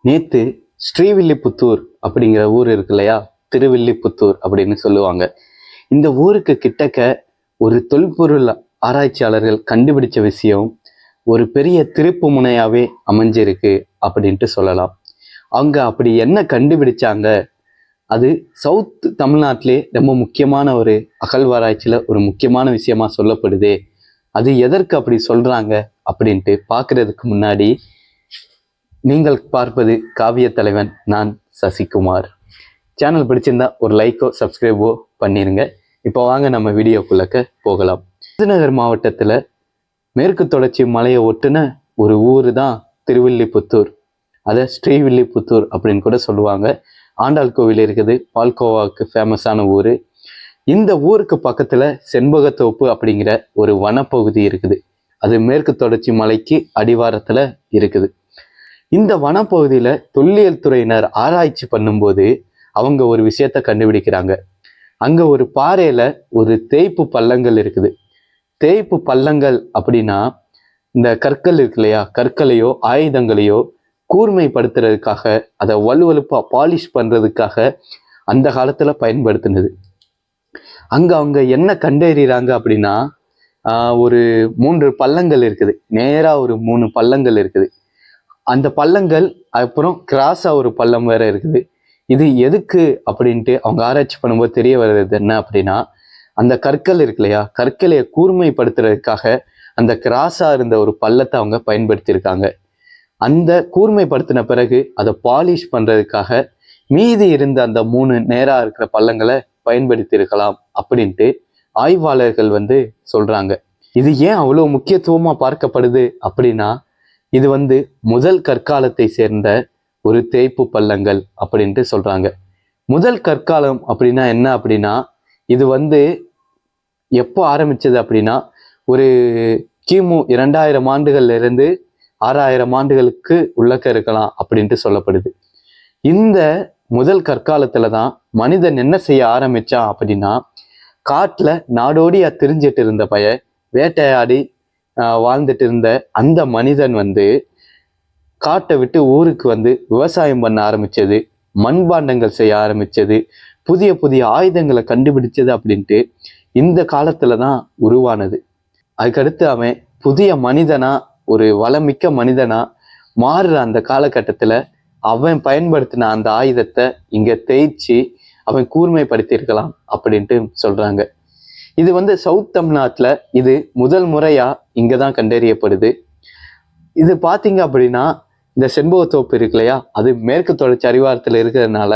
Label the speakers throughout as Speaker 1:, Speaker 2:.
Speaker 1: நேத்து ஸ்ரீவில்லிபுத்தூர் அப்படிங்கிற ஊர் இருக்கு இல்லையா, திருவில்லிபுத்தூர் அப்படின்னு சொல்லுவாங்க. இந்த ஊருக்கு கிட்டக்க ஒரு தொல்பொருள் ஆராய்ச்சியாளர்கள் கண்டுபிடிச்ச விஷயம் ஒரு பெரிய திருப்பு முனையாவே அமைஞ்சிருக்கு அப்படின்ட்டு சொல்லலாம். அவங்க அப்படி என்ன கண்டுபிடிச்சாங்க, அது சவுத் தமிழ்நாட்டிலே ரொம்ப முக்கியமான ஒரு அகழ்வாராய்ச்சியில ஒரு முக்கியமான விஷயமா சொல்லப்படுது. அது எதற்கு அப்படி சொல்றாங்க அப்படின்ட்டு பார்க்கறதுக்கு முன்னாடி நீங்கள் பார்ப்பது காவிய தலைவன். நான் சசிகுமார். சேனல் பிடிச்சிருந்தா ஒரு லைக்கோ சப்ஸ்கிரைபோ பண்ணிருங்க. இப்போ வாங்க நம்ம வீடியோக்குள்ளக்க போகலாம். விருதுநகர் மாவட்டத்தில் மேற்கு தொடர்ச்சி மலையை ஒட்டுன ஒரு ஊர் தான் திருவில்லிபுத்தூர். அதை ஸ்ரீவில்லிபுத்தூர் அப்படின்னு கூட சொல்லுவாங்க. ஆண்டாள் கோவில் இருக்குது, பால்கோவாவுக்கு ஃபேமஸான ஊர். இந்த ஊருக்கு பக்கத்தில் செண்பகத்தோப்பு அப்படிங்கிற ஒரு வனப்பகுதி இருக்குது. அது மேற்கு தொடர்ச்சி மலைக்கு அடிவாரத்தில் இருக்குது. இந்த வனப்பகுதியில் தொல்லியல் துறையினர் ஆராய்ச்சி பண்ணும்போது அவங்க ஒரு விஷயத்த கண்டுபிடிக்கிறாங்க. அங்கே ஒரு பாறையில் ஒரு தேய்ப்பு பள்ளங்கள் இருக்குது. தேய்ப்பு பள்ளங்கள் அப்படின்னா இந்த கற்கள் இருக்கு இல்லையா, கற்களையோ ஆயுதங்களையோ கூர்மைப்படுத்துறதுக்காக, அதை வலுவலுப்பாக பாலிஷ் பண்ணுறதுக்காக அந்த காலத்தில் பயன்படுத்தினது. அங்கே அவங்க என்ன கண்டறிகிறாங்க அப்படின்னா, ஒரு 3 பள்ளங்கள் இருக்குது. நேராக ஒரு 3 பள்ளங்கள் இருக்குது. அந்த பள்ளங்கள் அப்புறம் கிராஸா ஒரு பள்ளம் வேற இருக்குது. இது எதுக்கு அப்படின்ட்டு அவங்க ஆராய்ச்சி பண்ணும்போது தெரிய வருது என்ன அப்படின்னா, அந்த கற்கள் இருக்கு இல்லையா, கற்களையை கூர்மைப்படுத்துறதுக்காக அந்த கிராஸா இருந்த ஒரு பள்ளத்தை அவங்க பயன்படுத்தியிருக்காங்க. அந்த கூர்மைப்படுத்தின பிறகு அதை பாலிஷ் பண்றதுக்காக மீதி இருந்த அந்த 3 நேரா இருக்கிற பள்ளங்களை பயன்படுத்தி இருக்கலாம் அப்படின்ட்டு ஆய்வாளர்கள் சொல்றாங்க. இது ஏன் அவ்வளவு முக்கியத்துவமா பார்க்கப்படுது அப்படின்னா, இது முதல் கற்காலத்தை சேர்ந்த ஒரு தேய்ப்பு பள்ளங்கள் அப்படின்ட்டு சொல்றாங்க. முதல் கற்காலம் அப்படின்னா என்ன அப்படின்னா, இது எப்போ ஆரம்பிச்சது அப்படின்னா, ஒரு கிமு 2000 ஆண்டுகள்ல இருந்து 6000 ஆண்டுகளுக்கு உள்ளக்க இருக்கலாம் அப்படின்ட்டு சொல்லப்படுது. இந்த முதல் கற்காலத்துல தான் மனிதன் என்ன செய்ய ஆரம்பிச்சான் அப்படின்னா, காட்டுல நாடோடியா திரிஞ்சிட்டு இருந்த வேட்டையாடி வாழ்ந்துட்டு இருந்த அந்த மனிதன் காட்டை விட்டு ஊருக்கு விவசாயம் பண்ண ஆரம்பிச்சது, மண்பாண்டங்கள் செய்ய ஆரம்பிச்சது, புதிய புதிய ஆயுதங்களை கண்டுபிடிச்சது அப்படின்ட்டு இந்த காலத்துல தான் உருவானது. அதுக்கடுத்து அவன் புதிய மனிதனா, ஒரு வளமிக்க மனிதனா மாறுற அந்த காலகட்டத்துல அவன் பயன்படுத்தின அந்த ஆயுதத்தை இங்க தேய்ச்சி அவன் கூர்மைப்படுத்தியிருக்கலாம் அப்படின்ட்டு சொல்றாங்க. இது சவுத் தமிழ்நாட்டுல இது முதல் முறையா இங்கதான் கண்டறியப்படுது. இது பாத்தீங்க அப்படின்னா, இந்த செண்பகத்தோப்பு இருக்கு இல்லையா, அது மேற்கு தொடர்ச்சி அடிவாரத்துல இருக்கிறதுனால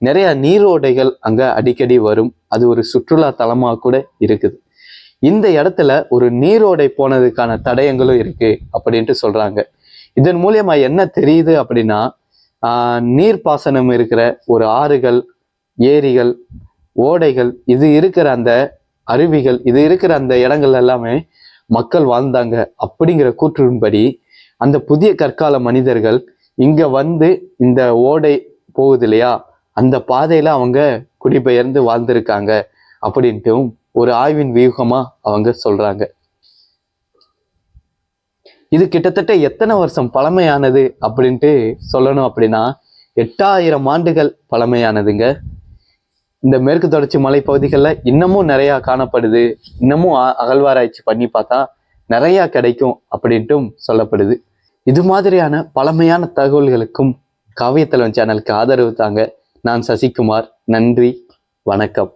Speaker 1: நிறைய நீரோடைகள் அங்க அடிக்கடி வரும். அது ஒரு சுற்றுலா தலமா கூட இருக்குது. இந்த இடத்துல ஒரு நீரோடை போனதுக்கான தடயங்களும் இருக்கு அப்படின்ட்டு சொல்றாங்க. இதன் மூலியமா என்ன தெரியுது அப்படின்னா, நீர்ப்பாசனம் இருக்கிற ஒரு ஆறுகள், ஏரிகள், ஓடைகள், இது இருக்கிற அந்த அருவிகள், இது இருக்கிற அந்த இடங்கள் எல்லாமே மக்கள் வாழ்ந்தாங்க அப்படிங்கிற கூற்றின்படி அந்த புதிய கற்கால மனிதர்கள் இங்க இந்த ஓடை போகுது இல்லையா, அந்த பாதையில அவங்க குடிபெயர்ந்து வாழ்ந்திருக்காங்க அப்படின்ட்டும் ஒரு ஆய்வின் வியூகமா அவங்க சொல்றாங்க. இது கிட்டத்தட்ட எத்தனை வருஷம் பழமையானது அப்படின்ட்டு சொல்லணும் அப்படின்னா, 8000 ஆண்டுகள் பழமையானதுங்க. இந்த மேற்கு தொடர்ச்சி மலைப்பகுதிகளில் இன்னமும் நிறையா காணப்படுது. இன்னமும் அகழ்வாராய்ச்சி பண்ணி பார்த்தா நிறையா கிடைக்கும் அப்படின்ட்டும் சொல்லப்படுது. இது மாதிரியான பழமையான தகவல்களுக்கும் காவியத்தலைவன் சேனலுக்கு ஆதரவு தாங்க. நான் சசிகுமார். நன்றி, வணக்கம்.